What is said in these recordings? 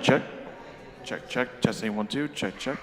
check. Check, check. Testing 1, 2. Check, check.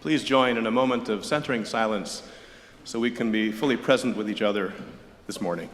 Please join in a moment of centering silence so we can be fully present with each other this morning.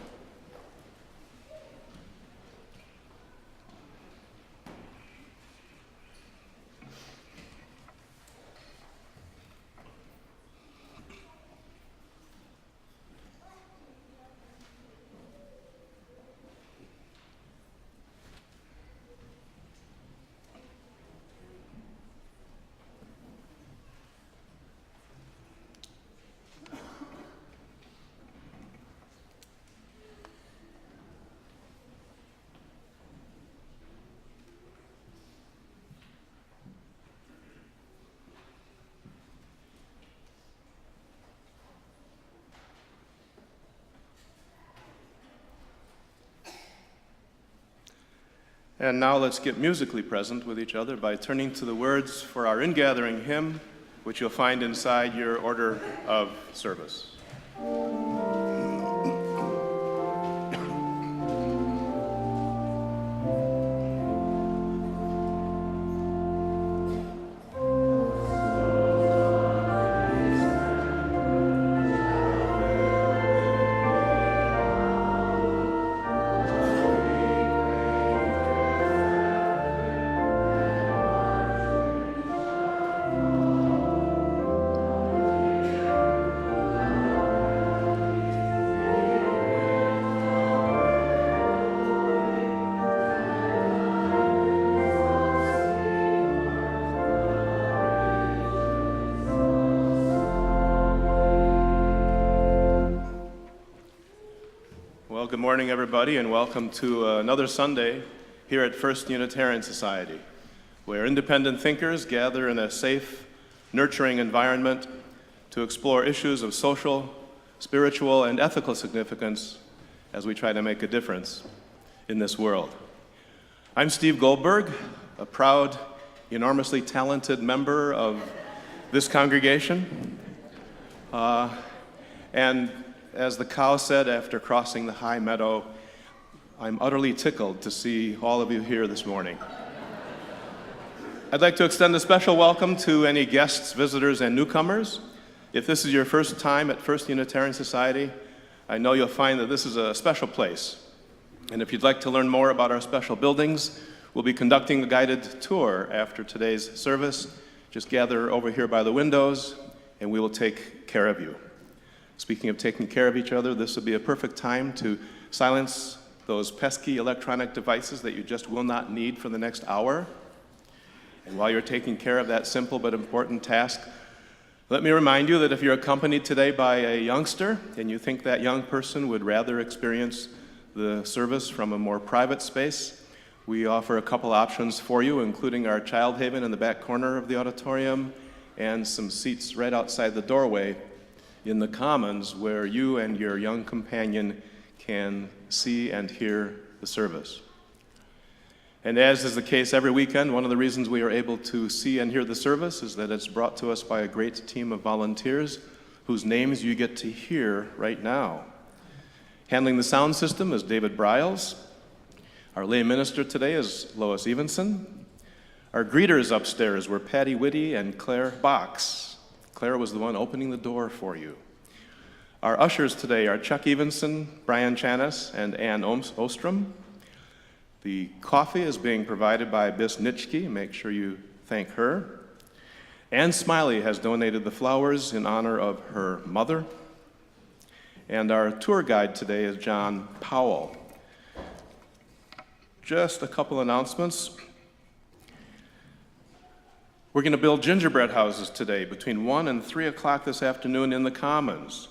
And now let's get musically present with each other by turning to the words for our ingathering hymn, which you'll find inside your order of service. Well, good morning, everybody, and welcome to another Sunday here at First Unitarian Society, where independent thinkers gather in a safe, nurturing environment to explore issues of social, spiritual, and ethical significance as we try to make a difference in this world. I'm Steve Goldberg, a proud, enormously talented member of this congregation, and as the cow said after crossing the high meadow, I'm utterly tickled to see all of you here this morning. I'd like to extend a special welcome to any guests, visitors, and newcomers. If this is your first time at First Unitarian Society, I know you'll find that this is a special place. And if you'd like to learn more about our special buildings, we'll be conducting a guided tour after today's service. Just gather over here by the windows, and we will take care of you. Speaking of taking care of each other, this would be a perfect time to silence those pesky electronic devices that you just will not need for the next hour. And while you're taking care of that simple but important task, let me remind you that if you're accompanied today by a youngster and you think that young person would rather experience the service from a more private space, we offer a couple options for you, including our child haven in the back corner of the auditorium and some seats right outside the doorway in the commons where you and your young companion can see and hear the service. And as is the case every weekend, one of the reasons we are able to see and hear the service is that it's brought to us by a great team of volunteers whose names you get to hear right now. Handling the sound system is David Briles. Our lay minister today is Lois Evenson. Our greeters upstairs were Patty Whitty and Claire Box. Claire was the one opening the door for you. Our ushers today are Chuck Evenson, Brian Chanis, and Ann Ostrom. The coffee is being provided by Bis Nitschke. Make sure you thank her. Ann Smiley has donated the flowers in honor of her mother. And our tour guide today is John Powell. Just a couple announcements. We're going to build gingerbread houses today between 1 and 3 o'clock this afternoon in the Commons.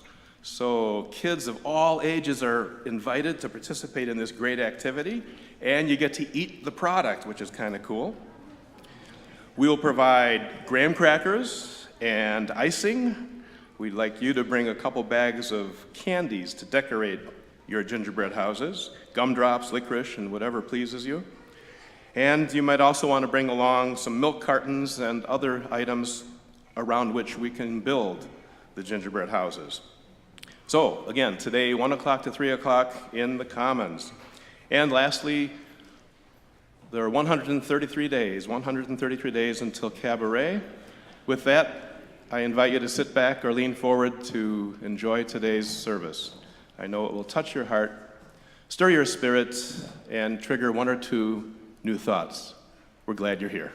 So kids of all ages are invited to participate in this great activity, and you get to eat the product, which is kind of cool. We will provide graham crackers and icing. We'd like you to bring a couple bags of candies to decorate your gingerbread houses, gumdrops, licorice, and whatever pleases you. And you might also want to bring along some milk cartons and other items around which we can build the gingerbread houses. So, again, today, 1 o'clock to 3 o'clock in the Commons. And lastly, there are 133 days until Cabaret. With that, I invite you to sit back or lean forward to enjoy today's service. I know it will touch your heart, stir your spirits, and trigger one or two new thoughts. We're glad you're here.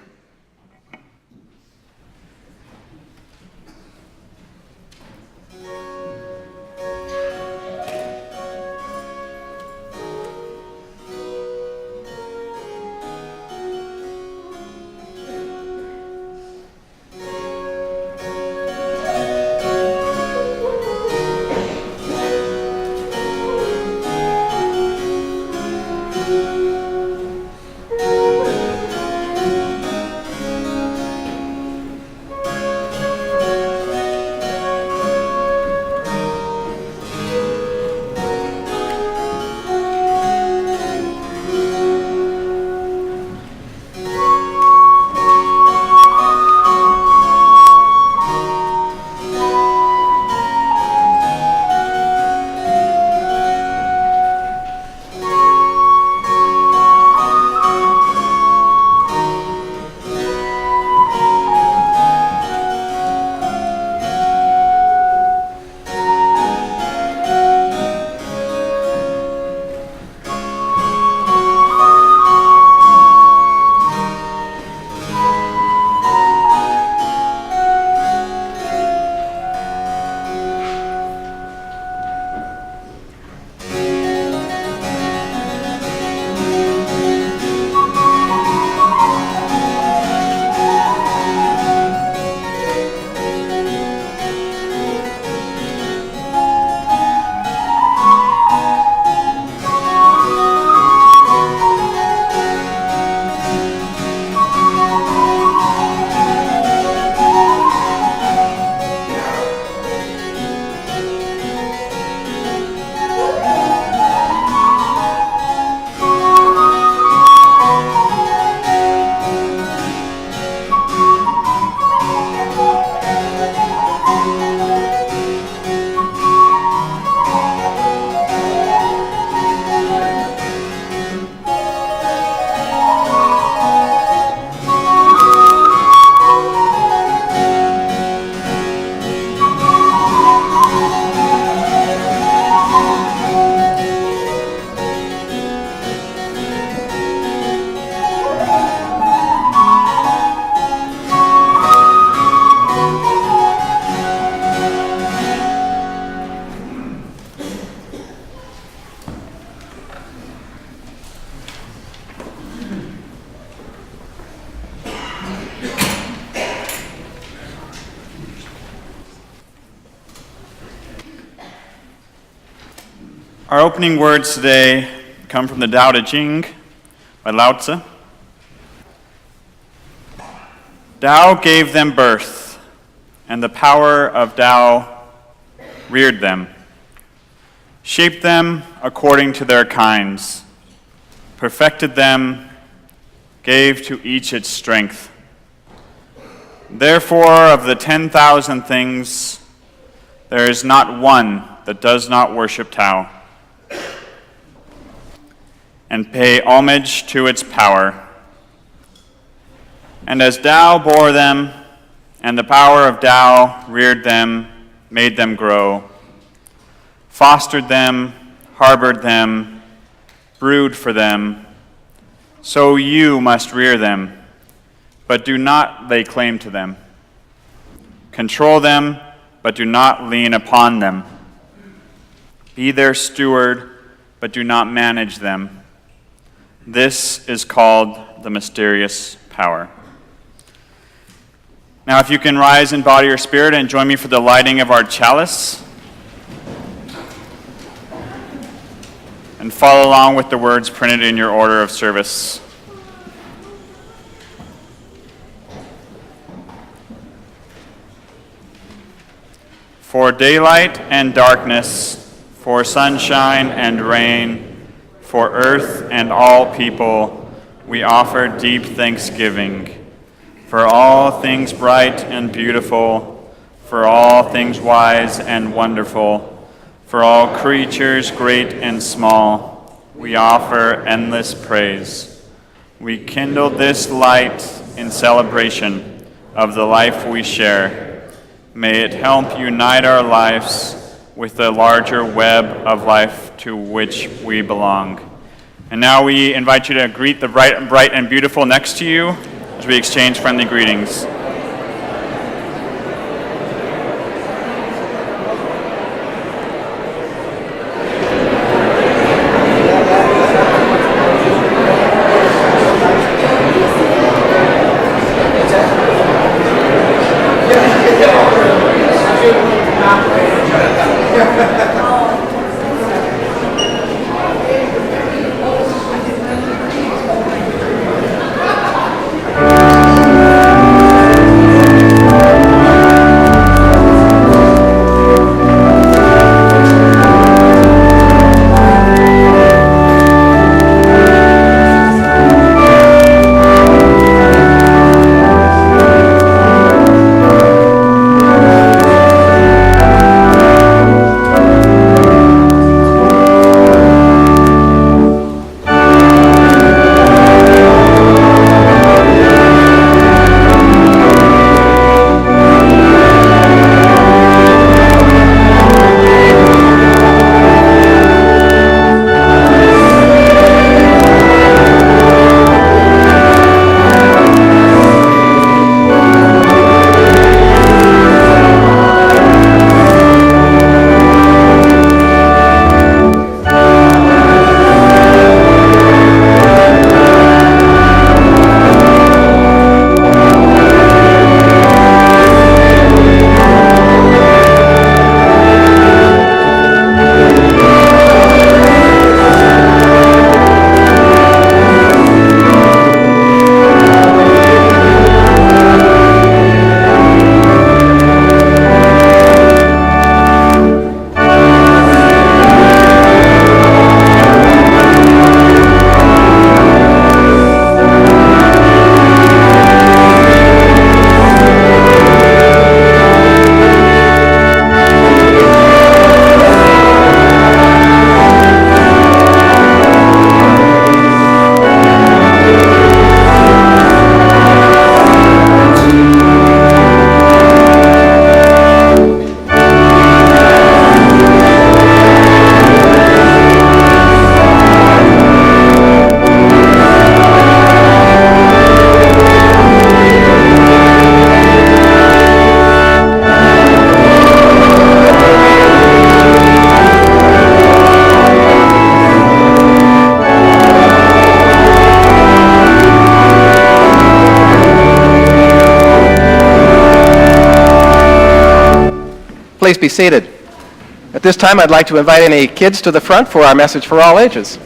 Our opening words today come from the Tao Te Ching by Lao Tzu. Tao gave them birth, and the power of Tao reared them, shaped them according to their kinds, perfected them, gave to each its strength. Therefore, of the 10,000 things, there is not one that does not worship Tao and pay homage to its power. And as Tao bore them, and the power of Tao reared them, made them grow, fostered them, harbored them, brewed for them, so you must rear them, but do not lay claim to them. Control them, but do not lean upon them. Be their steward, but do not manage them. This is called the mysterious power. Now, if you can rise in body or spirit and join me for the lighting of our chalice. and follow along with the words printed in your order of service. For daylight and darkness, for sunshine and rain, for earth and all people, we offer deep thanksgiving. For all things bright and beautiful, for all things wise and wonderful, for all creatures great and small, we offer endless praise. We kindle this light in celebration of the life we share. May it help unite our lives with the larger web of life to which we belong. And now we invite you to greet the bright and beautiful next to you as we exchange friendly greetings. Please be seated. At this time, I'd like to invite any kids to the front for our message for all ages.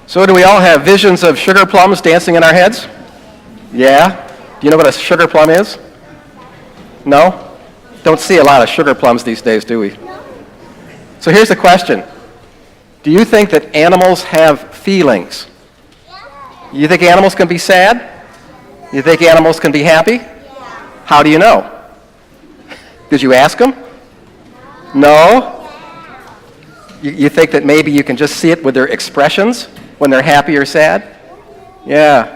So do we all have visions of sugar plums dancing in our heads? Yeah? Do you know what a sugar plum is? No? Don't see a lot of sugar plums these days, do we? So here's the question. Do you think that animals have feelings? You think animals can be sad? You think animals can be happy? How do you know? Did you ask them? No? You think that maybe you can just see it with their expressions when they're happy or sad? Yeah.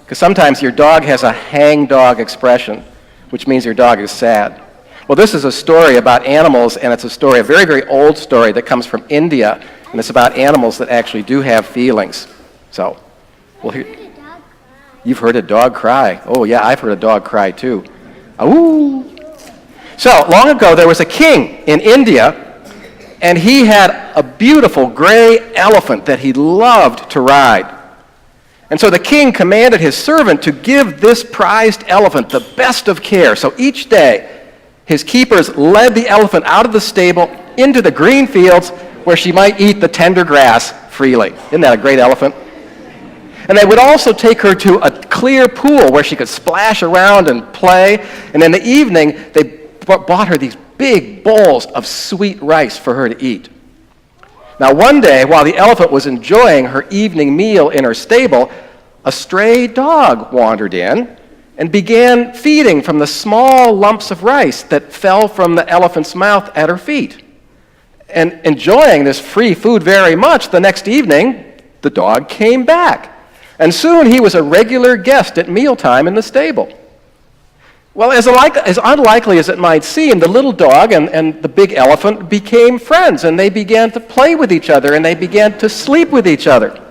Because sometimes your dog has a hang-dog expression, which means your dog is sad. Well, this is a story about animals, and it's a story, a very, very old story that comes from India, and it's about animals that actually do have feelings. So, well, here, you've heard a dog cry. Oh, yeah, I've heard a dog cry, too. Ooh. So, long ago, there was a king in India, and he had a beautiful gray elephant that he loved to ride. And so the king commanded his servant to give this prized elephant the best of care. So each day, his keepers led the elephant out of the stable into the green fields where she might eat the tender grass freely. Isn't that a great elephant? And they would also take her to a clear pool where she could splash around and play. And in the evening, they bought her these big bowls of sweet rice for her to eat. Now one day, while the elephant was enjoying her evening meal in her stable, a stray dog wandered in and began feeding from the small lumps of rice that fell from the elephant's mouth at her feet. And enjoying this free food very much, the next evening, the dog came back. And soon he was a regular guest at mealtime in the stable. Well, as unlikely as it might seem, the little dog and the big elephant became friends, and they began to play with each other, and they began to sleep with each other.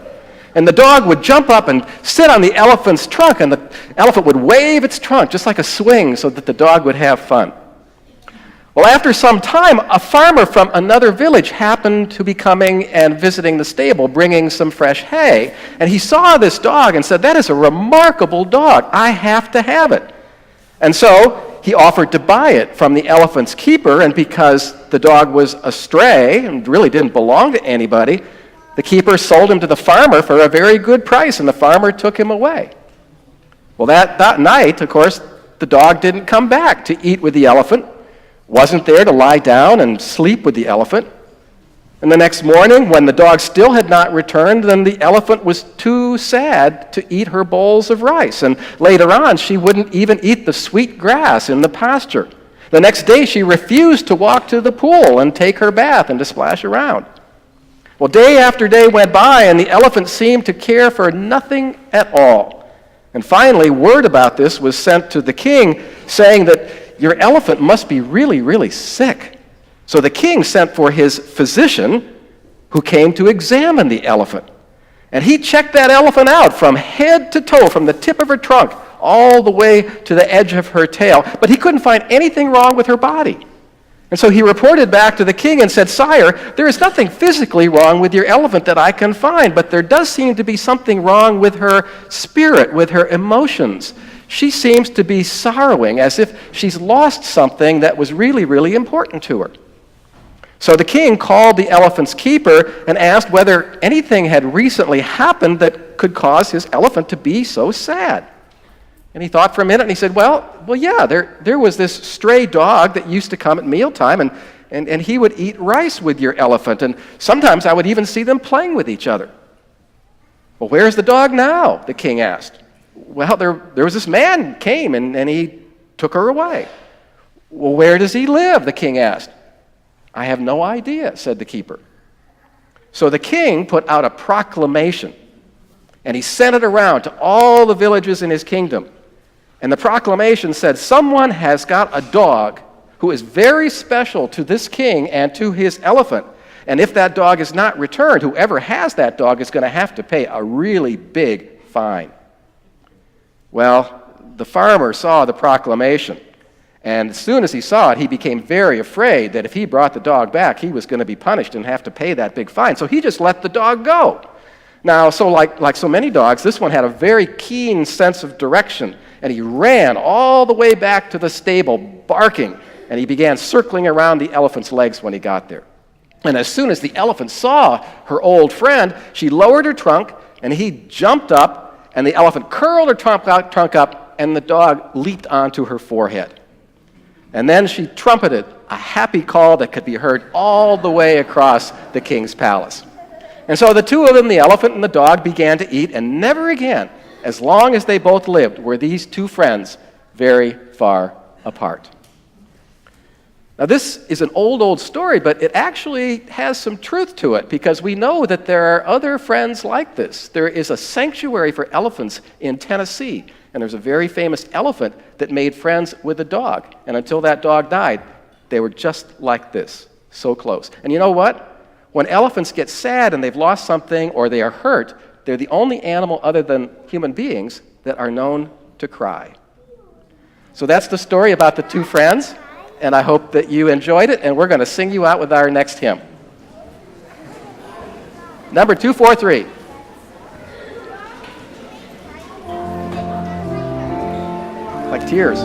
And the dog would jump up and sit on the elephant's trunk, and the elephant would wave its trunk just like a swing so that the dog would have fun. Well, after some time, a farmer from another village happened to be coming and visiting the stable, bringing some fresh hay. And he saw this dog and said, "That is a remarkable dog. I have to have it." And so he offered to buy it from the elephant's keeper, and because the dog was a stray and really didn't belong to anybody, the keeper sold him to the farmer for a very good price, and the farmer took him away. Well, that night, of course, the dog didn't come back to eat with the elephant, wasn't there to lie down and sleep with the elephant. And the next morning, when the dog still had not returned, then the elephant was too sad to eat her bowls of rice. And later on, she wouldn't even eat the sweet grass in the pasture. The next day, she refused to walk to the pool and take her bath and to splash around. Well, day after day went by, and the elephant seemed to care for nothing at all. And finally, word about this was sent to the king, saying that your elephant must be really, really sick. So the king sent for his physician, who came to examine the elephant. And he checked that elephant out from head to toe, from the tip of her trunk all the way to the edge of her tail. But he couldn't find anything wrong with her body. And so he reported back to the king and said, "Sire, there is nothing physically wrong with your elephant that I can find, but there does seem to be something wrong with her spirit, with her emotions. She seems to be sorrowing as if she's lost something that was really, really important to her." So the king called the elephant's keeper and asked whether anything had recently happened that could cause his elephant to be so sad. And he thought for a minute and he said, well, yeah, there was this stray dog that used to come at mealtime, and he would eat rice with your elephant, and sometimes I would even see them playing with each other. "Well, where's the dog now?" the king asked. "Well, there was this man came and he took her away." "Well, where does he live?" the king asked. "I have no idea," said the keeper. So the king put out a proclamation, and he sent it around to all the villages in his kingdom. And the proclamation said, "Someone has got a dog who is very special to this king and to his elephant. And if that dog is not returned, whoever has that dog is going to have to pay a really big fine." Well, the farmer saw the proclamation. And as soon as he saw it, he became very afraid that if he brought the dog back, he was going to be punished and have to pay that big fine. So he just let the dog go. Now, so like so many dogs, this one had a very keen sense of direction, and he ran all the way back to the stable, barking, and he began circling around the elephant's legs when he got there. And as soon as the elephant saw her old friend, she lowered her trunk, and he jumped up, and the elephant curled her trunk up, and the dog leaped onto her forehead. And then she trumpeted a happy call that could be heard all the way across the king's palace. And so the two of them, the elephant and the dog, began to eat, and never again, as long as they both lived, were these two friends very far apart. Now, this is an old story, but it actually has some truth to it, because we know that there are other friends like this. There is a sanctuary for elephants in Tennessee, and there's a very famous elephant that made friends with a dog. And until that dog died, they were just like this, so close. And you know what? When elephants get sad and they've lost something or they are hurt, they're the only animal other than human beings that are known to cry. So that's the story about the two friends. and I hope that you enjoyed it, and we're going to sing you out with our next hymn. Number 243. Like tears.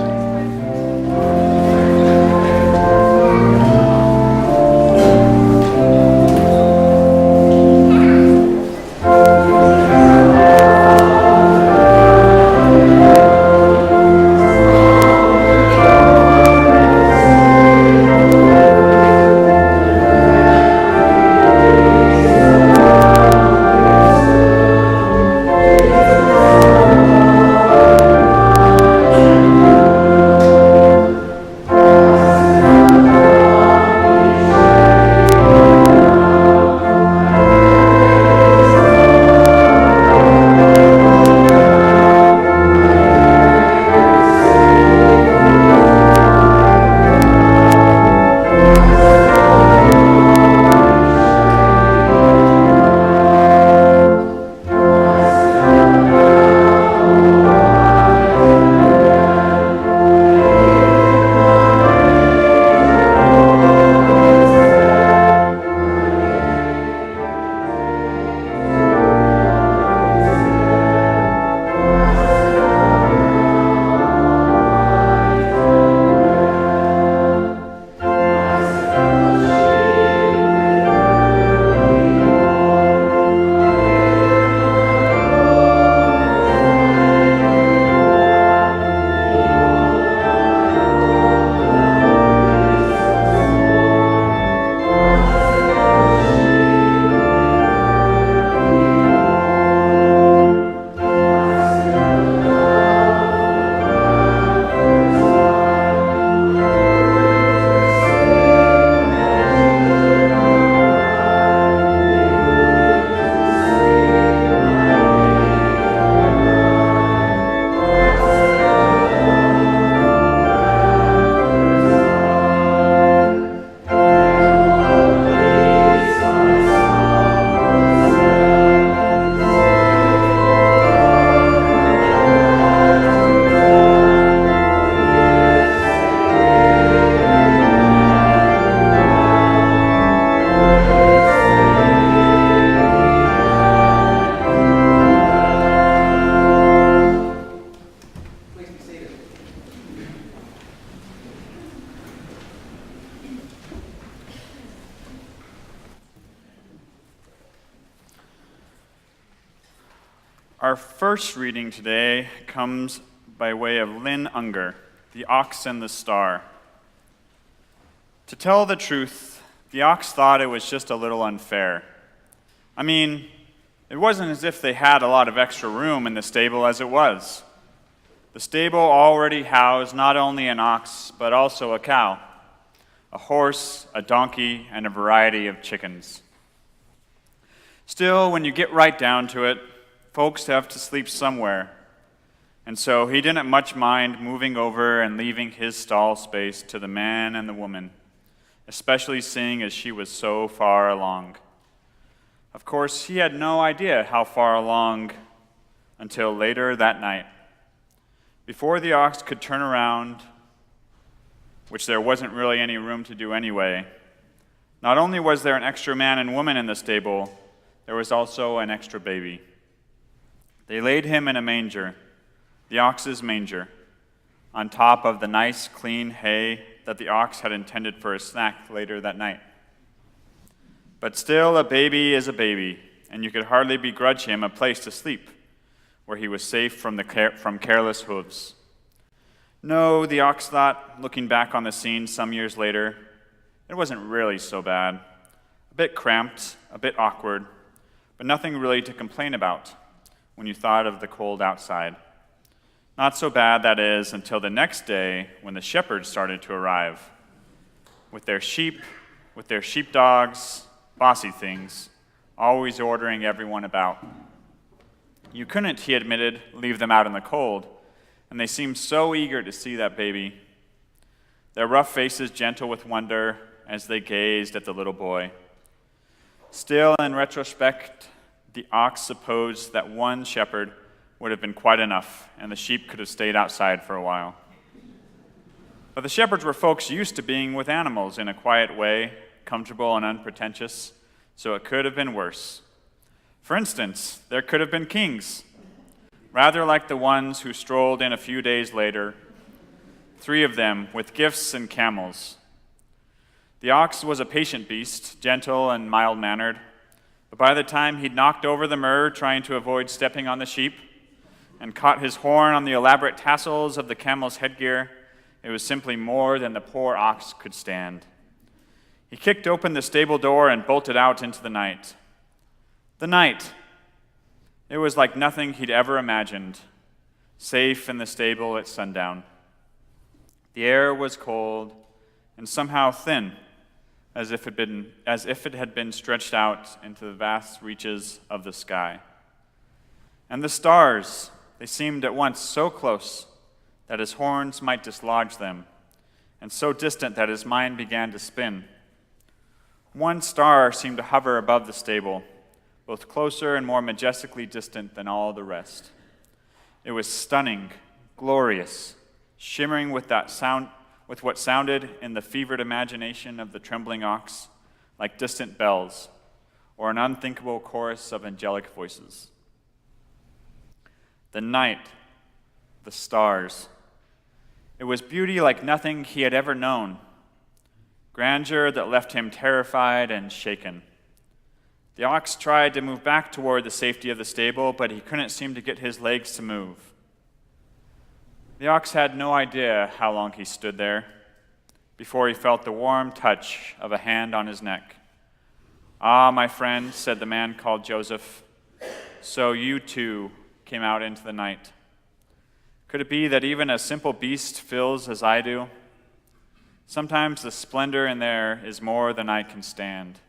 Our first reading today comes by way of Lynn Unger, The Ox and the Star. To tell the truth, the ox thought it was just a little unfair. I mean, it wasn't as if they had a lot of extra room in the stable as it was. The stable already housed not only an ox, but also a cow, a horse, a donkey, and a variety of chickens. Still, when you get right down to it, folks have to sleep somewhere, and so he didn't much mind moving over and leaving his stall space to the man and the woman, especially seeing as she was so far along. Of course, he had no idea how far along until later that night. Before the ox could turn around, which there wasn't really any room to do anyway, not only was there an extra man and woman in the stable, there was also an extra baby. They laid him in a manger, the ox's manger, on top of the nice, clean hay that the ox had intended for a snack later that night. But still, a baby is a baby, and you could hardly begrudge him a place to sleep, where he was safe from careless hooves. No, the ox thought, looking back on the scene some years later, it wasn't really so bad. A bit cramped, a bit awkward, but nothing really to complain about when you thought of the cold outside. Not so bad, that is, until the next day when the shepherds started to arrive. With their sheep, with their sheepdogs, bossy things, always ordering everyone about. You couldn't, he admitted, leave them out in the cold, and they seemed so eager to see that baby. Their rough faces gentle with wonder as they gazed at the little boy. Still, in retrospect, the ox supposed that one shepherd would have been quite enough, and the sheep could have stayed outside for a while. But the shepherds were folks used to being with animals in a quiet way, comfortable and unpretentious, so it could have been worse. For instance, there could have been kings, rather like the ones who strolled in a few days later, 3 of them with gifts and camels. The ox was a patient beast, gentle and mild-mannered, but by the time he'd knocked over the myrrh trying to avoid stepping on the sheep and caught his horn on the elaborate tassels of the camel's headgear, it was simply more than the poor ox could stand. He kicked open the stable door and bolted out into the night. The night. It was like nothing he'd ever imagined, safe in the stable at sundown. The air was cold and somehow thin, as if it had been stretched out into the vast reaches of the sky. And the stars, they seemed at once so close that his horns might dislodge them, and so distant that his mind began to spin. One star seemed to hover above the stable, both closer and more majestically distant than all the rest. It was stunning, glorious, shimmering with what sounded in the fevered imagination of the trembling ox like distant bells or an unthinkable chorus of angelic voices. The night, the stars. It was beauty like nothing he had ever known, grandeur that left him terrified and shaken. The ox tried to move back toward the safety of the stable, but he couldn't seem to get his legs to move. The ox had no idea how long he stood there before he felt the warm touch of a hand on his neck. "Ah, my friend," said the man called Joseph, "so you too came out into the night. Could it be that even a simple beast feels as I do? Sometimes the splendor in there is more than I can stand.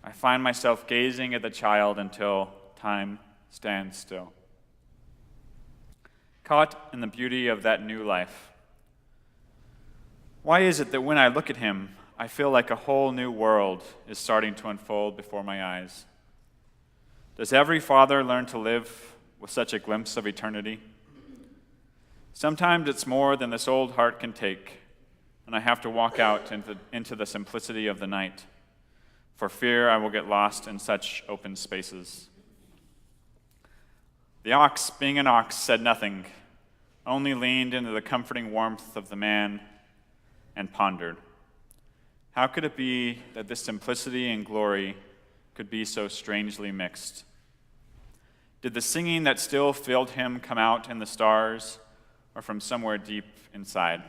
I find myself gazing at the child until time stands still." Caught in the beauty of that new life. Why is it that when I look at him, I feel like a whole new world is starting to unfold before my eyes? Does every father learn to live with such a glimpse of eternity? Sometimes it's more than this old heart can take, and I have to walk out into the simplicity of the night, for fear I will get lost in such open spaces. The ox, being an ox, said nothing, only leaned into the comforting warmth of the man and pondered. How could it be that this simplicity and glory could be so strangely mixed? Did the singing that still filled him come out in the stars, or from somewhere deep inside?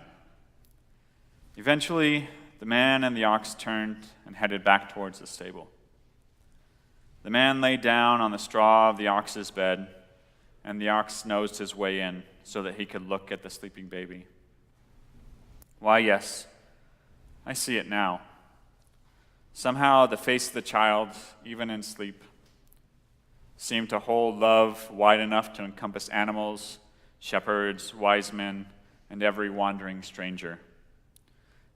Eventually, the man and the ox turned and headed back towards the stable. The man lay down on the straw of the ox's bed, and the ox nosed his way in so that he could look at the sleeping baby. Why, yes, I see it now. Somehow the face of the child, even in sleep, seemed to hold love wide enough to encompass animals, shepherds, wise men, and every wandering stranger.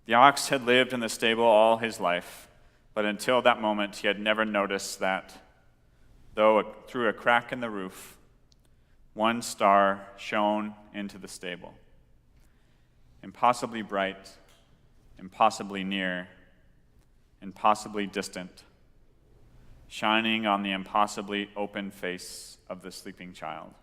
The ox had lived in the stable all his life, but until that moment he had never noticed that, though through a crack in the roof, one star shone into the stable. Impossibly bright, impossibly near, impossibly distant, shining on the impossibly open face of the sleeping child.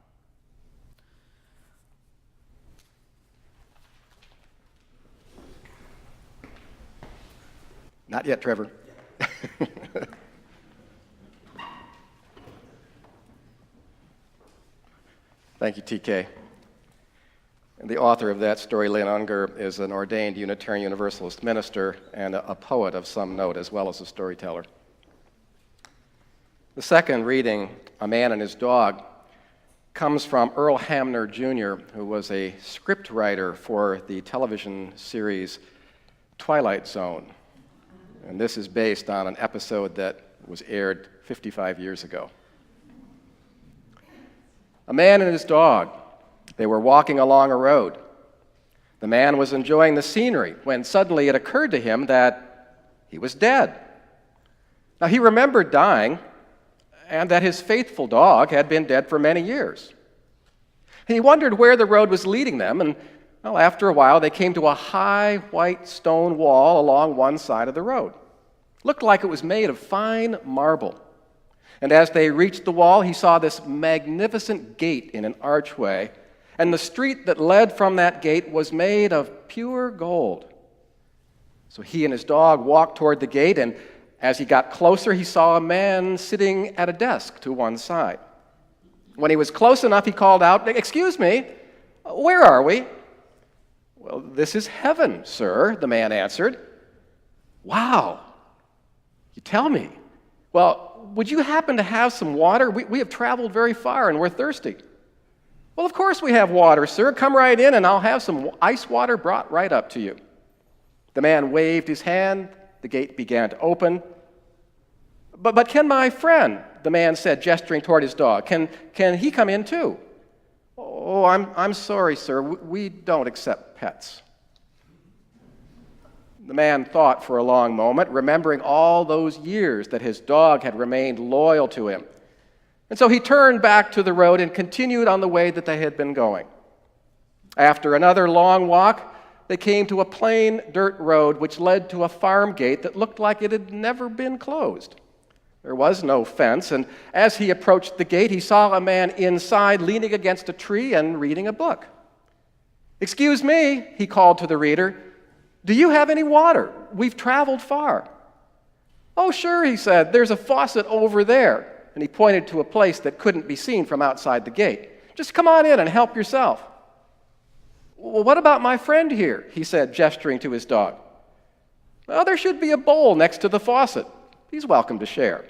Not yet, Trevor. Thank you, TK. And the author of that story, Lynn Unger, is an ordained Unitarian Universalist minister and a poet of some note, as well as a storyteller. The second reading, A Man and His Dog, comes from Earl Hamner, Jr., who was a script writer for the television series Twilight Zone. And this is based on an episode that was aired 55 years ago. A man and his dog. They were walking along a road. The man was enjoying the scenery when suddenly it occurred to him that he was dead. Now, he remembered dying and that his faithful dog had been dead for many years. He wondered where the road was leading them and Well, after a while, they came to a high white stone wall along one side of the road. Looked like it was made of fine marble. And as they reached the wall, he saw this magnificent gate in an archway, and the street that led from that gate was made of pure gold. So he and his dog walked toward the gate, and as he got closer, he saw a man sitting at a desk to one side. When he was close enough, he called out, "Excuse me, where are we?" "Well, this is heaven, sir," the man answered. "Wow, you tell me. Well, would you happen to have some water? We have traveled very far and we're thirsty." "Well, of course we have water, sir. Come right in and I'll have some ice water brought right up to you." The man waved his hand. The gate began to open. But can my friend," the man said, gesturing toward his dog, can he come in too?" "Oh, I'm sorry, sir. We don't accept pets." The man thought for a long moment, remembering all those years that his dog had remained loyal to him. And so he turned back to the road and continued on the way that they had been going. After another long walk, they came to a plain dirt road which led to a farm gate that looked like it had never been closed. There was no fence, and as he approached the gate, he saw a man inside leaning against a tree and reading a book. "Excuse me," he called to the reader, "do you have any water? We've traveled far." "Oh, sure," he said, "there's a faucet over there," and he pointed to a place that couldn't be seen from outside the gate. "Just come on in and help yourself." "Well, what about my friend here?" he said, gesturing to his dog. "Well, there should be a bowl next to the faucet. He's welcome to share."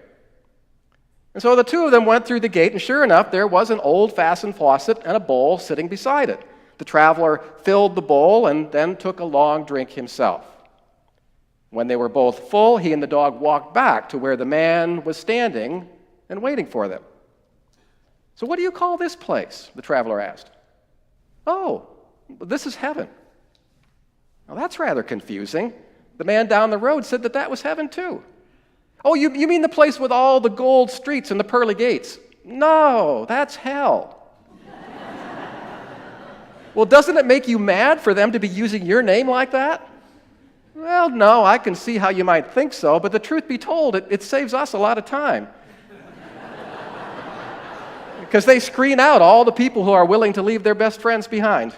And so the two of them went through the gate, and sure enough, there was an old-fashioned faucet and a bowl sitting beside it. The traveler filled the bowl and then took a long drink himself. When they were both full, he and the dog walked back to where the man was standing and waiting for them. "So what do you call this place?" the traveler asked. "Oh, this is heaven." "Well, that's rather confusing. The man down the road said that was heaven too." "Oh, you mean the place with all the gold streets and the pearly gates?" "No, that's hell." "Well, doesn't it make you mad for them to be using your name like that?" "Well, no, I can see how you might think so, but the truth be told, it saves us a lot of time. Because they screen out all the people who are willing to leave their best friends behind."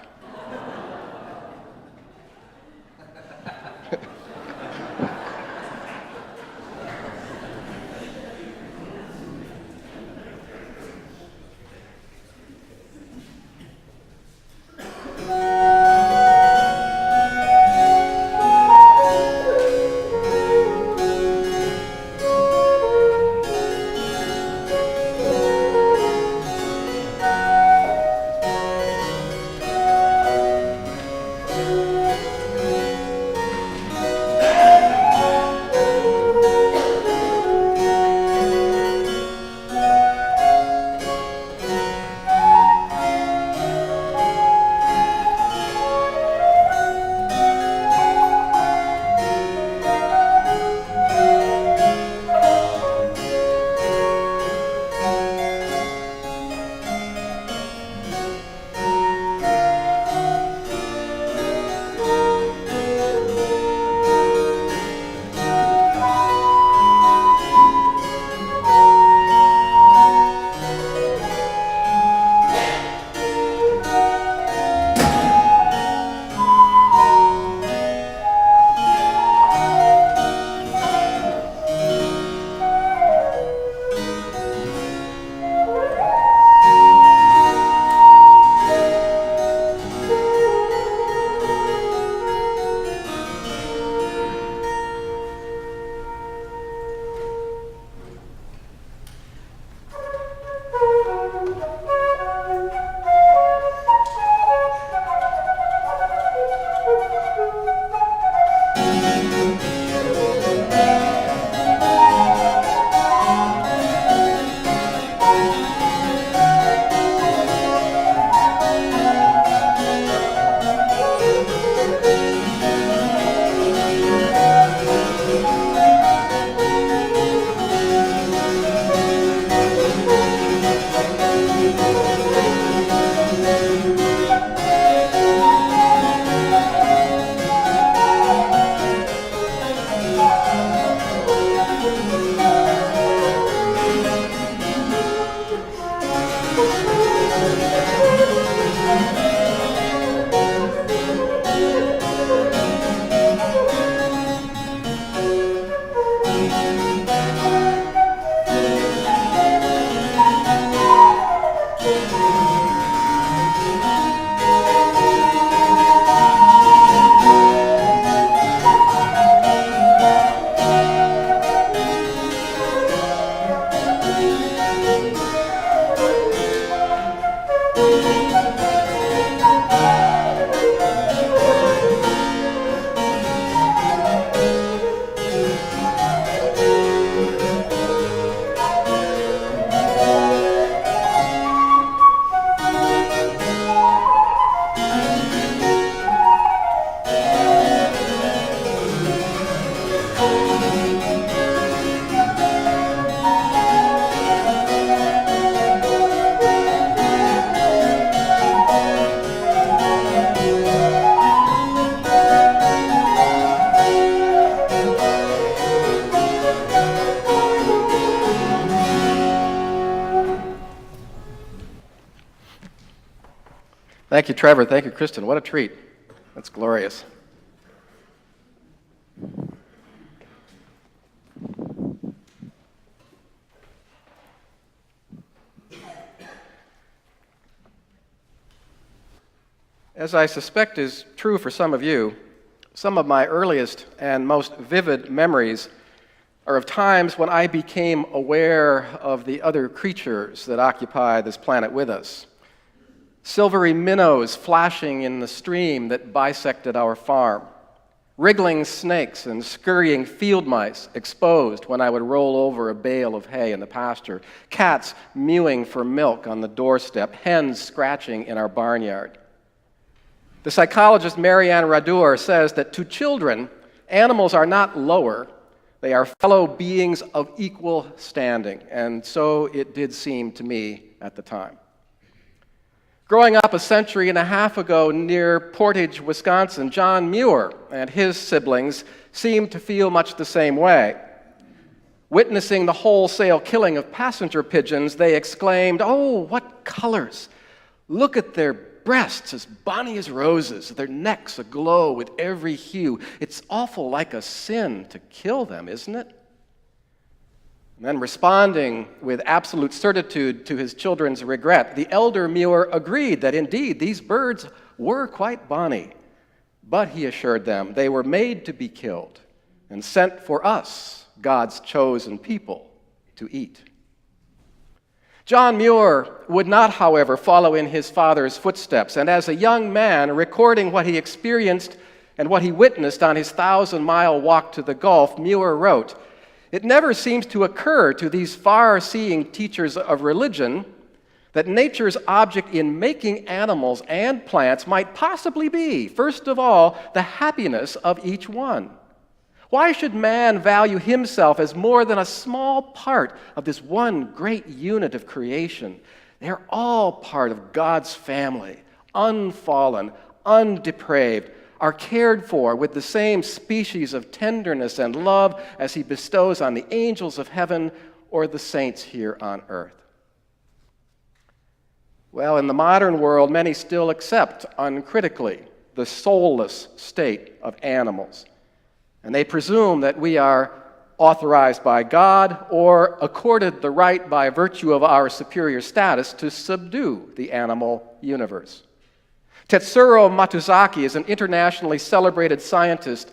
Thank you, Trevor. Thank you, Kristen. What a treat. That's glorious. As I suspect is true for some of you, some of my earliest and most vivid memories are of times when I became aware of the other creatures that occupy this planet with us. Silvery minnows flashing in the stream that bisected our farm, wriggling snakes and scurrying field mice exposed when I would roll over a bale of hay in the pasture, cats mewing for milk on the doorstep, hens scratching in our barnyard. The psychologist Marianne Radour says that to children, animals are not lower, they are fellow beings of equal standing, and so it did seem to me at the time. Growing up a century and a half ago near Portage, Wisconsin, John Muir and his siblings seemed to feel much the same way. Witnessing the wholesale killing of passenger pigeons, they exclaimed, "Oh, what colors! Look at their breasts as bonny as roses, their necks aglow with every hue. It's awful like a sin to kill them, isn't it?" And then responding with absolute certitude to his children's regret, the elder Muir agreed that indeed these birds were quite bonny, but he assured them they were made to be killed and sent for us, God's chosen people, to eat. John Muir would not, however, follow in his father's footsteps, and as a young man, recording what he experienced and what he witnessed on his 1,000-mile walk to the Gulf, Muir wrote, "It never seems to occur to these far-seeing teachers of religion that nature's object in making animals and plants might possibly be, first of all, the happiness of each one. Why should man value himself as more than a small part of this one great unit of creation? They're all part of God's family, unfallen, undepraved, are cared for with the same species of tenderness and love as he bestows on the angels of heaven or the saints here on earth." Well, in the modern world, many still accept uncritically the soulless state of animals. And they presume that we are authorized by God or accorded the right by virtue of our superior status to subdue the animal universe. Tetsuro Matuzaki is an internationally celebrated scientist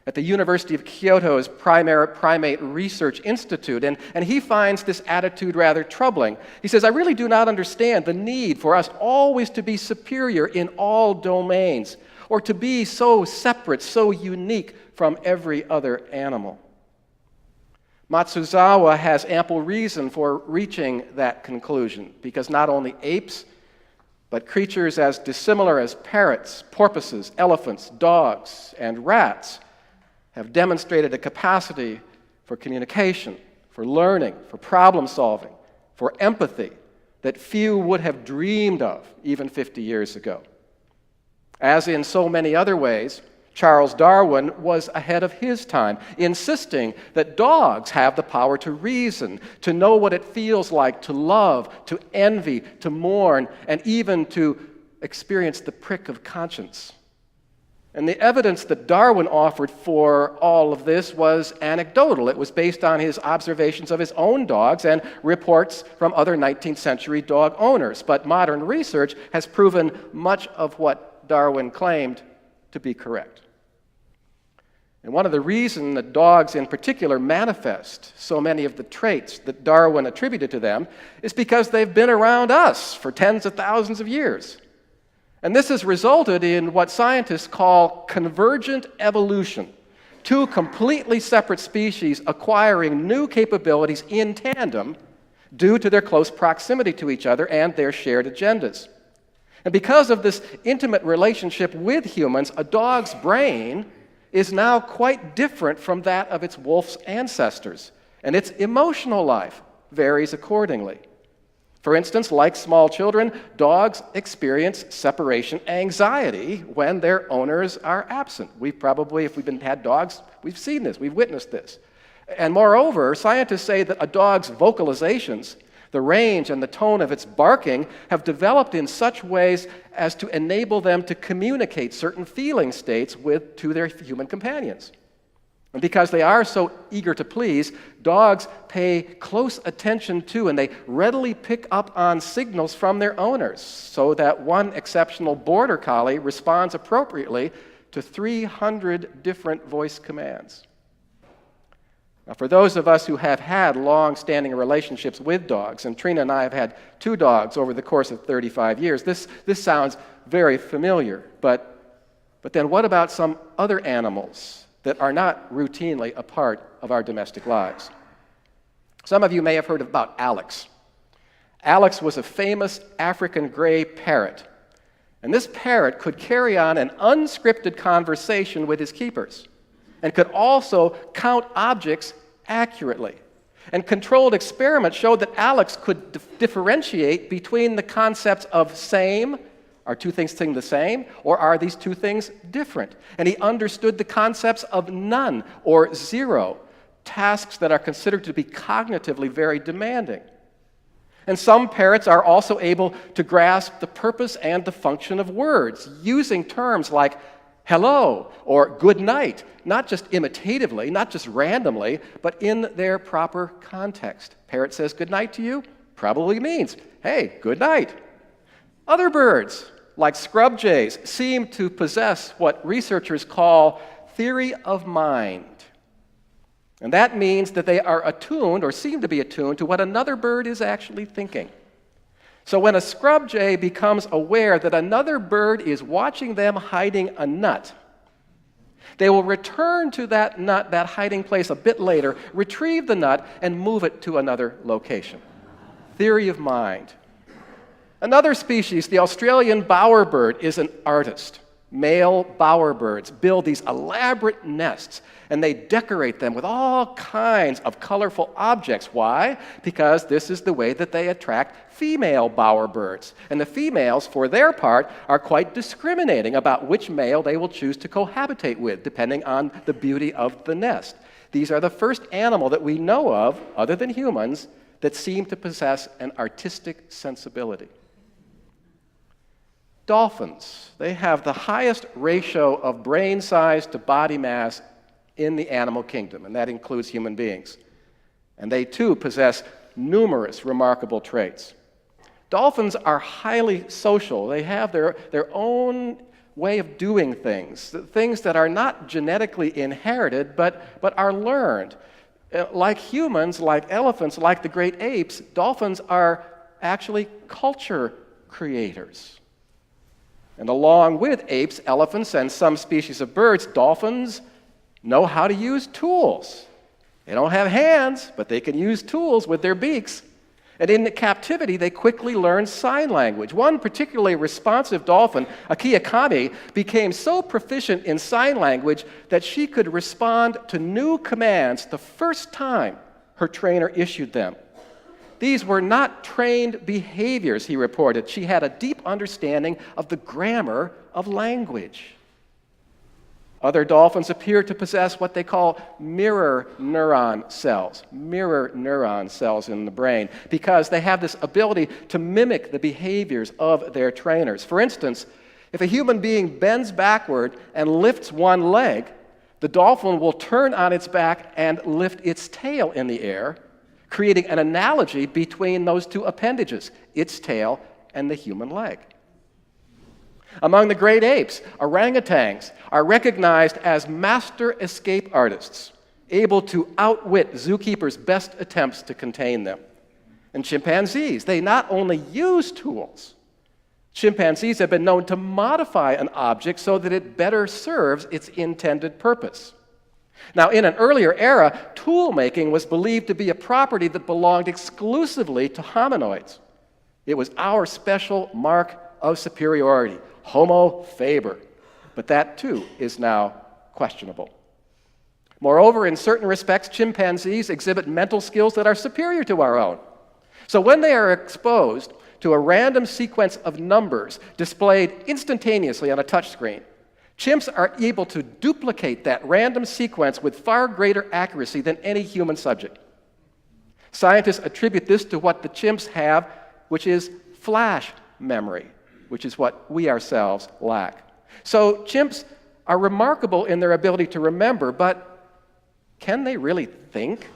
at the University of Kyoto's Primate Research Institute, and he finds this attitude rather troubling. He says, "I really do not understand the need for us always to be superior in all domains, or to be so separate, so unique from every other animal." Matsuzawa has ample reason for reaching that conclusion, because not only apes, but creatures as dissimilar as parrots, porpoises, elephants, dogs, and rats have demonstrated a capacity for communication, for learning, for problem solving, for empathy that few would have dreamed of even 50 years ago. As in so many other ways, Charles Darwin was ahead of his time, insisting that dogs have the power to reason, to know what it feels like to love, to envy, to mourn, and even to experience the prick of conscience. And the evidence that Darwin offered for all of this was anecdotal. It was based on his observations of his own dogs and reports from other 19th century dog owners. But modern research has proven much of what Darwin claimed to be correct. And one of the reasons that dogs in particular manifest so many of the traits that Darwin attributed to them is because they've been around us for tens of thousands of years. And this has resulted in what scientists call convergent evolution, two completely separate species acquiring new capabilities in tandem due to their close proximity to each other and their shared agendas. And because of this intimate relationship with humans, a dog's brain is now quite different from that of its wolf's ancestors, and its emotional life varies accordingly. For instance, like small children, dogs experience separation anxiety when their owners are absent. We've probably, if we've had dogs, we've seen this, we've witnessed this. And moreover, scientists say that a dog's vocalizations, The range and the tone of its barking have developed in such ways as to enable them to communicate certain feeling states to their human companions. And because they are so eager to please, dogs pay close attention to and they readily pick up on signals from their owners, so that one exceptional border collie responds appropriately to 300 different voice commands. Now, for those of us who have had long-standing relationships with dogs, and Trina and I have had 2 dogs over the course of 35 years, this sounds very familiar. But then what about some other animals that are not routinely a part of our domestic lives? Some of you may have heard about Alex. Alex was a famous African gray parrot. And this parrot could carry on an unscripted conversation with his keepers, and could also count objects accurately. And controlled experiments showed that Alex could differentiate between the concepts of same, are 2 things the same, or are these 2 things different? And he understood the concepts of none or 0, tasks that are considered to be cognitively very demanding. And some parrots are also able to grasp the purpose and the function of words, using terms like hello or good night, not just imitatively, not just randomly, but in their proper context. Parrot says good night to you, probably means, hey, good night. Other birds, like scrub jays, seem to possess what researchers call theory of mind. And that means that they are attuned, or seem to be attuned, to what another bird is actually thinking. So when a scrub jay becomes aware that another bird is watching them hiding a nut, they will return to that nut, that hiding place a bit later, retrieve the nut, and move it to another location. Theory of mind. Another species, the Australian bowerbird, is an artist. Male bowerbirds build these elaborate nests, and they decorate them with all kinds of colorful objects. Why? Because this is the way that they attract female bowerbirds. And the females, for their part, are quite discriminating about which male they will choose to cohabitate with, depending on the beauty of the nest. These are the first animal that we know of, other than humans, that seem to possess an artistic sensibility. Dolphins, they have the highest ratio of brain size to body mass in the animal kingdom, and that includes human beings. And they too possess numerous remarkable traits. Dolphins are highly social. They have their own way of doing things that are not genetically inherited, but are learned. Like humans, like elephants, like the great apes, dolphins are actually culture creators. And along with apes, elephants, and some species of birds, dolphins know how to use tools. They don't have hands, but they can use tools with their beaks. And in captivity, they quickly learn sign language. One particularly responsive dolphin, a Kiyakami, became so proficient in sign language that she could respond to new commands the first time her trainer issued them. These were not trained behaviors, he reported. She had a deep understanding of the grammar of language. Other dolphins appear to possess what they call mirror neuron cells in the brain, because they have this ability to mimic the behaviors of their trainers. For instance, if a human being bends backward and lifts one leg, the dolphin will turn on its back and lift its tail in the air, creating an analogy between those 2 appendages, its tail and the human leg. Among the great apes, orangutans are recognized as master escape artists, able to outwit zookeepers' best attempts to contain them. And chimpanzees, they not only use tools, chimpanzees have been known to modify an object so that it better serves its intended purpose. Now, in an earlier era, tool making was believed to be a property that belonged exclusively to hominoids. It was our special mark of superiority, Homo faber. But that, too, is now questionable. Moreover, in certain respects, chimpanzees exhibit mental skills that are superior to our own. So when they are exposed to a random sequence of numbers displayed instantaneously on a touchscreen, chimps are able to duplicate that random sequence with far greater accuracy than any human subject. Scientists attribute this to what the chimps have, which is flash memory, which is what we ourselves lack. So chimps are remarkable in their ability to remember, but can they really think?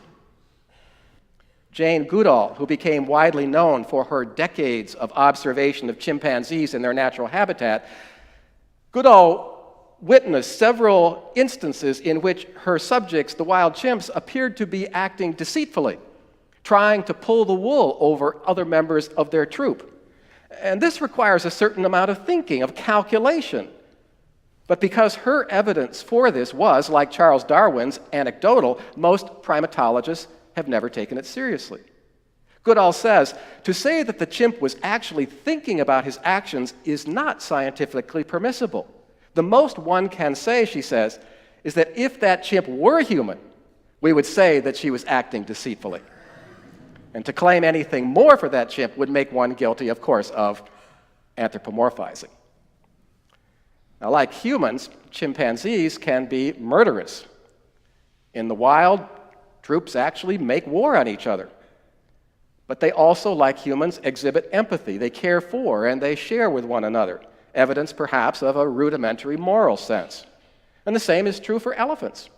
Jane Goodall, who became widely known for her decades of observation of chimpanzees in their natural habitat, Goodall witnessed several instances in which her subjects, the wild chimps, appeared to be acting deceitfully, trying to pull the wool over other members of their troop. And this requires a certain amount of thinking, of calculation. But because her evidence for this was, like Charles Darwin's, anecdotal, most primatologists have never taken it seriously. Goodall says, to say that the chimp was actually thinking about his actions is not scientifically permissible. The most one can say, she says, is that if that chimp were human, we would say that she was acting deceitfully. And to claim anything more for that chimp would make one guilty, of course, of anthropomorphizing. Now, like humans, chimpanzees can be murderous. In the wild, troops actually make war on each other. But they also, like humans, exhibit empathy. They care for and they share with one another, evidence perhaps of a rudimentary moral sense. And the same is true for elephants.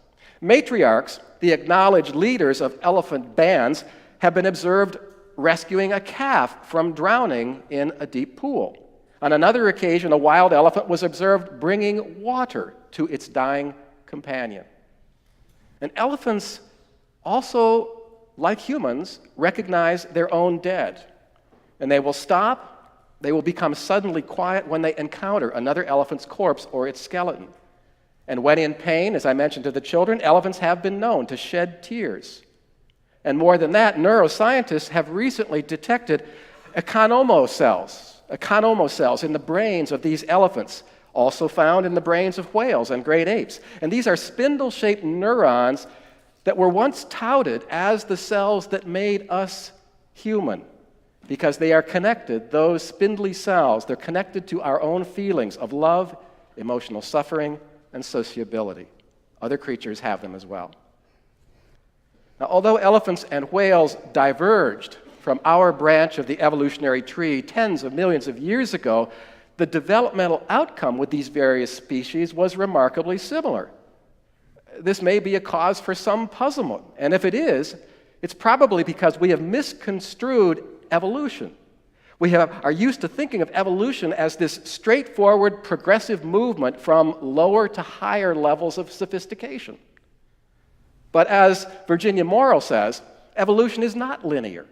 Matriarchs, the acknowledged leaders of elephant bands, have been observed rescuing a calf from drowning in a deep pool. On another occasion, a wild elephant was observed bringing water to its dying companion. And elephants also, like humans, recognize their own dead. And they will stop, they will become suddenly quiet when they encounter another elephant's corpse or its skeleton. And when in pain, as I mentioned to the children, elephants have been known to shed tears. And more than that, neuroscientists have recently detected economo cells in the brains of these elephants, also found in the brains of whales and great apes. And these are spindle-shaped neurons that were once touted as the cells that made us human, because they are connected, those spindly cells, they're connected to our own feelings of love, emotional suffering, and sociability. Other creatures have them as well. Now, although elephants and whales diverged from our branch of the evolutionary tree tens of millions of years ago, the developmental outcome with these various species was remarkably similar. This may be a cause for some puzzlement, and if it is, it's probably because we have misconstrued evolution. We are used to thinking of evolution as this straightforward progressive movement from lower to higher levels of sophistication. But as Virginia Morrow says, evolution is not linear.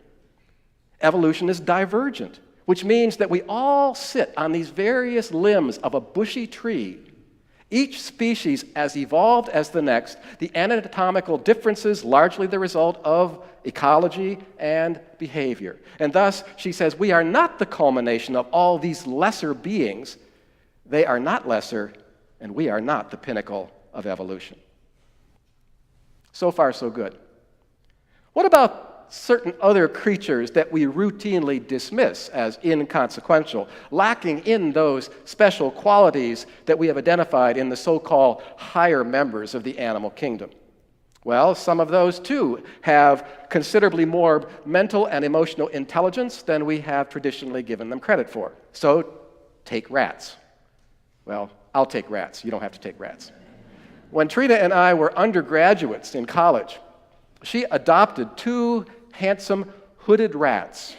Evolution is divergent, which means that we all sit on these various limbs of a bushy tree, each species as evolved as the next, the anatomical differences largely the result of ecology and behavior. And thus, she says, we are not the culmination of all these lesser beings. They are not lesser, and we are not the pinnacle of evolution. So far, so good. What about certain other creatures that we routinely dismiss as inconsequential, lacking in those special qualities that we have identified in the so-called higher members of the animal kingdom? Well, some of those, too, have considerably more mental and emotional intelligence than we have traditionally given them credit for. So, take rats. Well, I'll take rats. You don't have to take rats. When Trina and I were undergraduates in college, she adopted two handsome hooded rats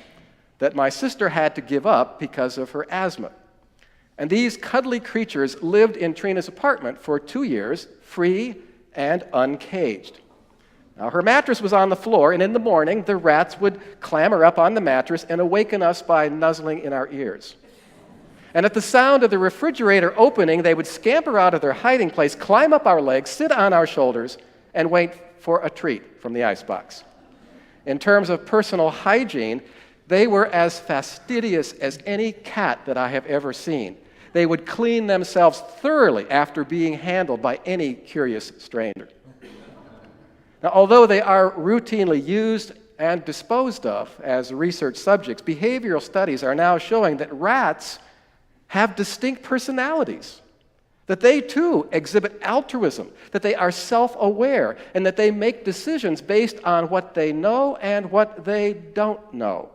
that my sister had to give up because of her asthma. And these cuddly creatures lived in Trina's apartment for 2 years, free and uncaged. Now, her mattress was on the floor, and in the morning, the rats would clamber up on the mattress and awaken us by nuzzling in our ears. And at the sound of the refrigerator opening, they would scamper out of their hiding place, climb up our legs, sit on our shoulders, and wait for a treat from the icebox. In terms of personal hygiene, they were as fastidious as any cat that I have ever seen. They would clean themselves thoroughly after being handled by any curious stranger. Now, although they are routinely used and disposed of as research subjects, behavioral studies are now showing that rats have distinct personalities. that they too exhibit altruism, that they are self-aware, and that they make decisions based on what they know and what they don't know.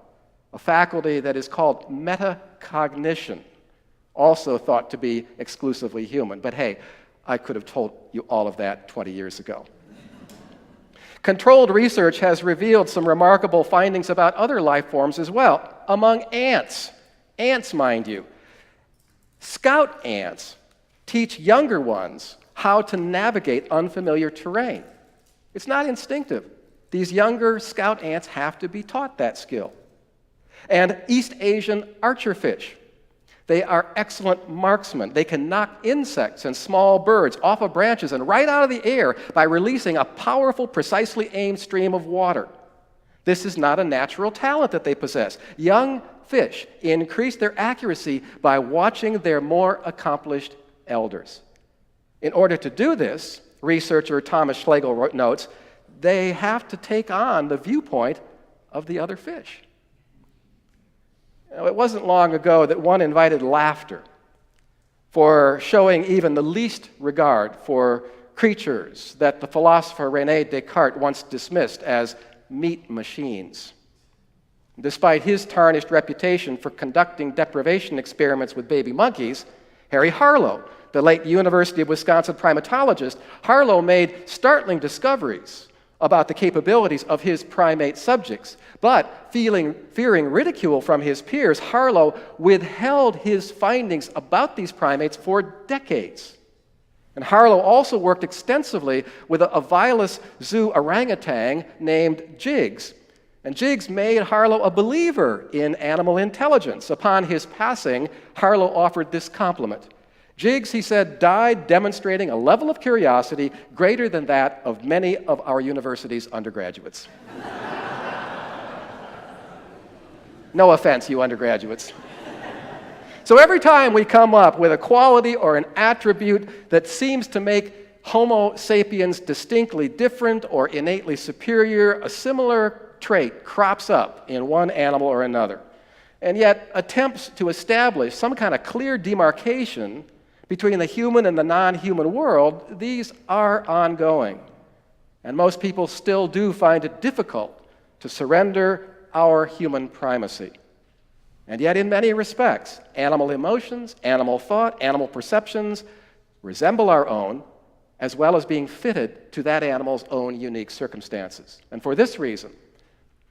A faculty that is called metacognition, also thought to be exclusively human. But hey, I could have told you all of that 20 years ago. Controlled research has revealed some remarkable findings about other life forms as well, among ants. Ants, mind you. Scout ants teach younger ones how to navigate unfamiliar terrain. It's not instinctive. These younger scout ants have to be taught that skill. And East Asian archerfish. They are excellent marksmen. They can knock insects and small birds off of branches and right out of the air by releasing a powerful, precisely aimed stream of water. This is not a natural talent that they possess. Young fish increase their accuracy by watching their more accomplished elders. In order to do this, researcher Thomas Schlegel notes, they have to take on the viewpoint of the other fish. It wasn't long ago that one invited laughter for showing even the least regard for creatures that the philosopher René Descartes once dismissed as meat machines. Despite his tarnished reputation for conducting deprivation experiments with baby monkeys, Harry Harlow, the late University of Wisconsin primatologist, Harlow made startling discoveries about the capabilities of his primate subjects. But fearing ridicule from his peers, Harlow withheld his findings about these primates for decades. And Harlow also worked extensively with a Vilas zoo orangutan named Jiggs. And Jiggs made Harlow a believer in animal intelligence. Upon his passing, Harlow offered this compliment. Jiggs, he said, died demonstrating a level of curiosity greater than that of many of our university's undergraduates. No offense, you undergraduates. So every time we come up with a quality or an attribute that seems to make Homo sapiens distinctly different or innately superior, a similar trait crops up in one animal or another. And yet attempts to establish some kind of clear demarcation between the human and the non-human world, these are ongoing. And most people still do find it difficult to surrender our human primacy. And yet, in many respects, animal emotions, animal thought, animal perceptions resemble our own, as well as being fitted to that animal's own unique circumstances. And for this reason,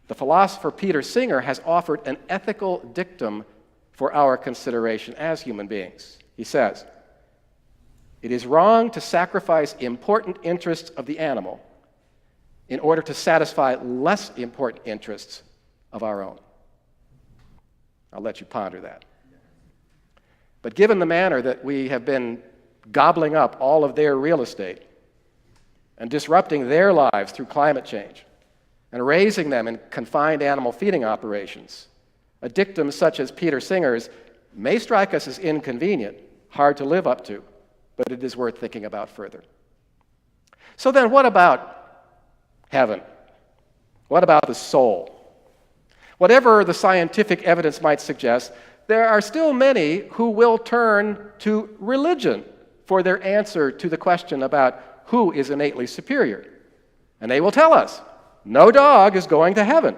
the philosopher Peter Singer has offered an ethical dictum for our consideration as human beings. He says, "It is wrong to sacrifice important interests of the animal in order to satisfy less important interests of our own." I'll let you ponder that. But given the manner that we have been gobbling up all of their real estate and disrupting their lives through climate change and raising them in confined animal feeding operations, a dictum such as Peter Singer's may strike us as inconvenient, hard to live up to, but it is worth thinking about further. So then, what about heaven? What about the soul? Whatever the scientific evidence might suggest, there are still many who will turn to religion for their answer to the question about who is innately superior. And they will tell us, no dog is going to heaven.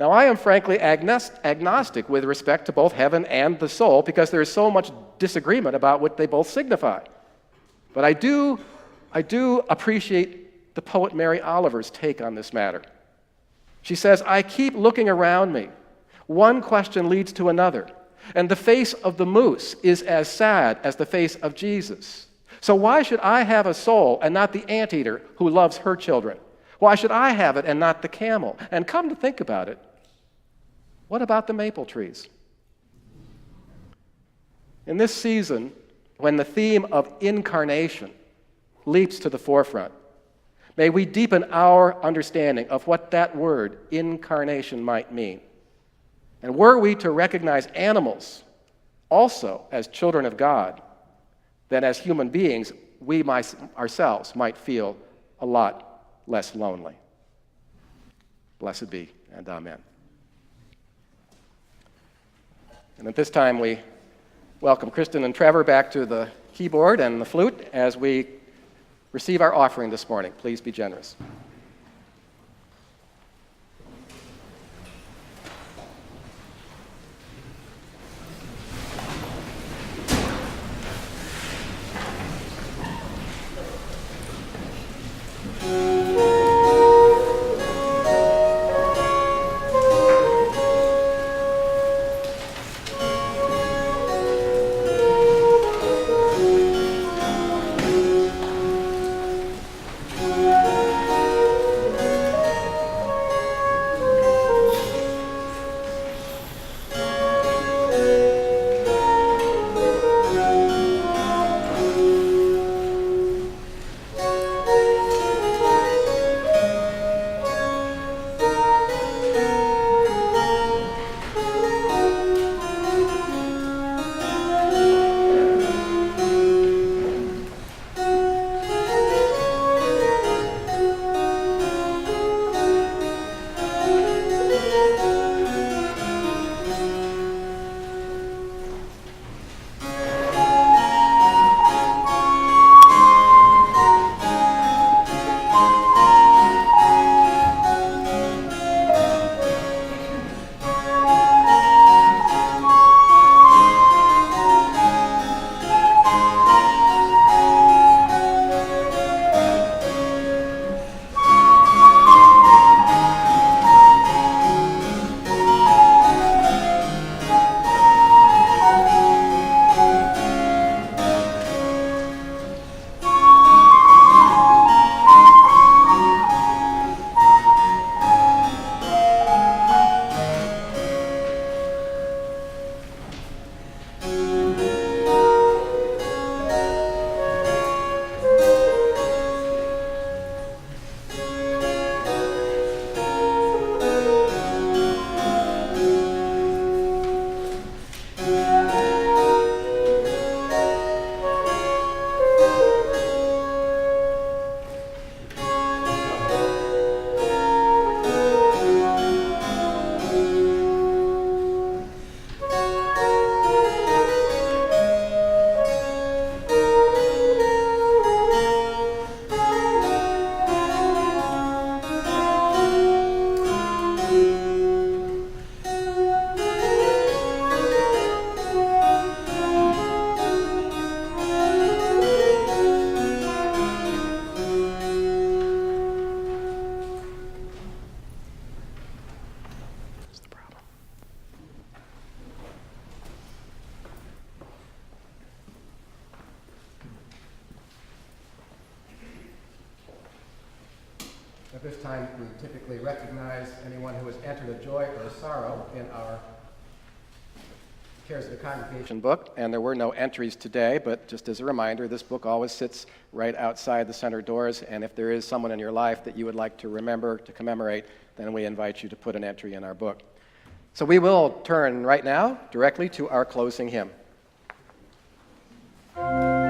Now, I am frankly agnostic with respect to both heaven and the soul because there is so much disagreement about what they both signify. But I do appreciate the poet Mary Oliver's take on this matter. She says, "I keep looking around me. One question leads to another, and the face of the moose is as sad as the face of Jesus. So why should I have a soul and not the anteater who loves her children? Why should I have it and not the camel? And come to think about it, what about the maple trees?" In this season, when the theme of incarnation leaps to the forefront, may we deepen our understanding of what that word, incarnation, might mean. And were we to recognize animals also as children of God, then as human beings, we ourselves might feel a lot less lonely. Blessed be, and amen. And at this time, we welcome Kristen and Trevor back to the keyboard and the flute as we receive our offering this morning. Please be generous. At this time, we typically recognize anyone who has entered a joy or a sorrow in our Cares of the Congregation book, and there were no entries today, but just as a reminder, this book always sits right outside the center doors, and if there is someone in your life that you would like to remember, to commemorate, then we invite you to put an entry in our book. So we will turn right now directly to our closing hymn. Amen.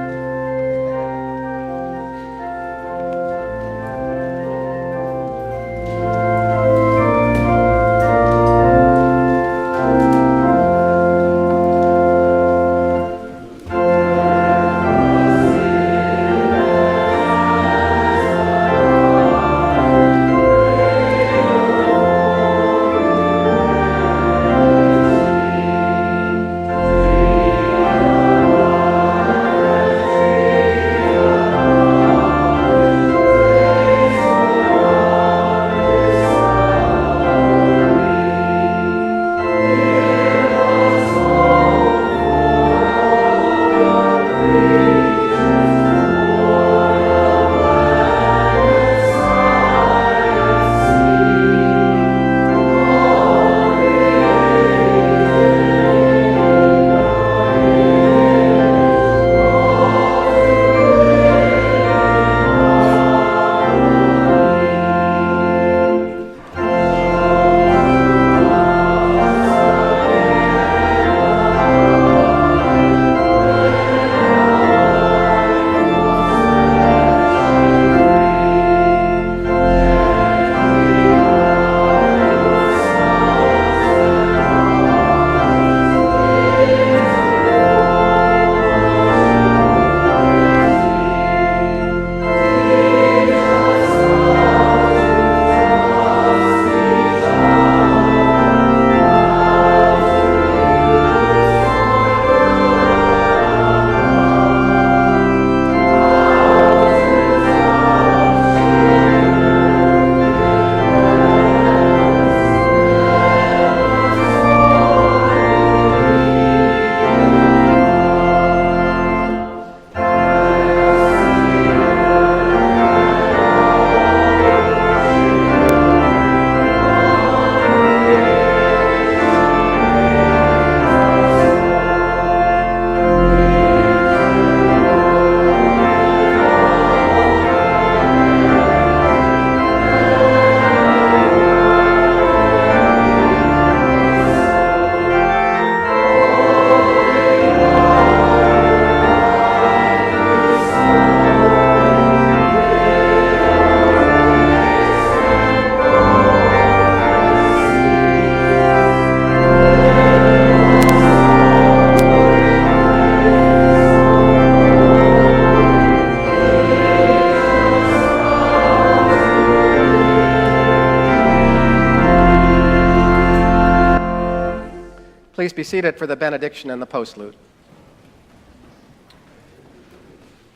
Please be seated for the benediction and the postlude.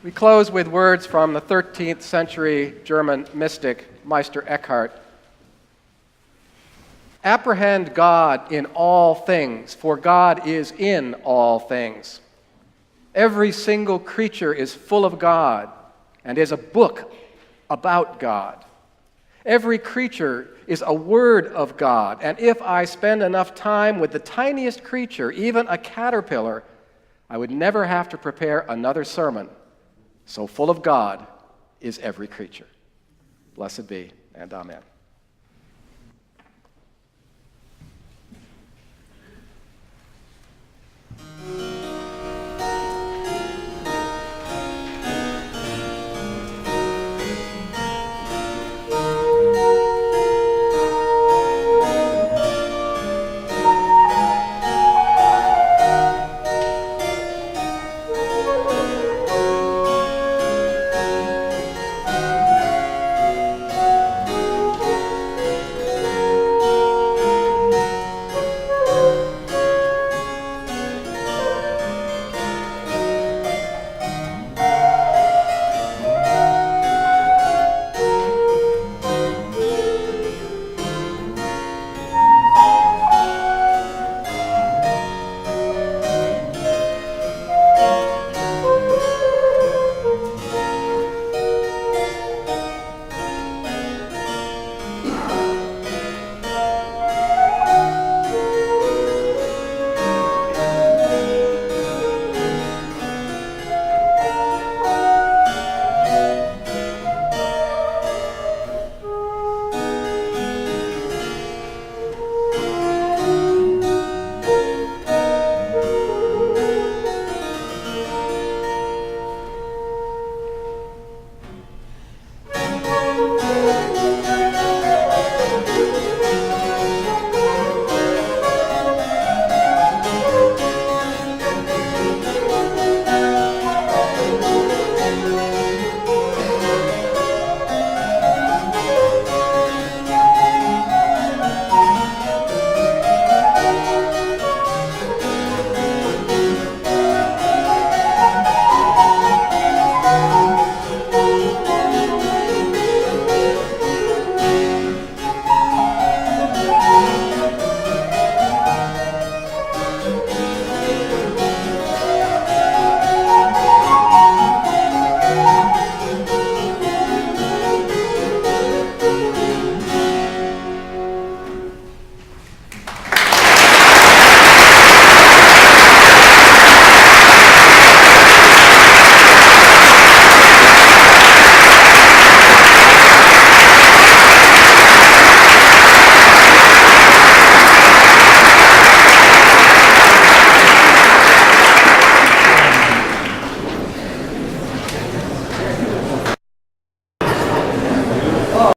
We close with words from the 13th century German mystic Meister Eckhart. Apprehend God in all things, for God is in all things. Every single creature is full of God and is a book about God. Every creature is a word of God, and if I spend enough time with the tiniest creature, even a caterpillar, I would never have to prepare another sermon. So full of God is every creature. Blessed be, and amen.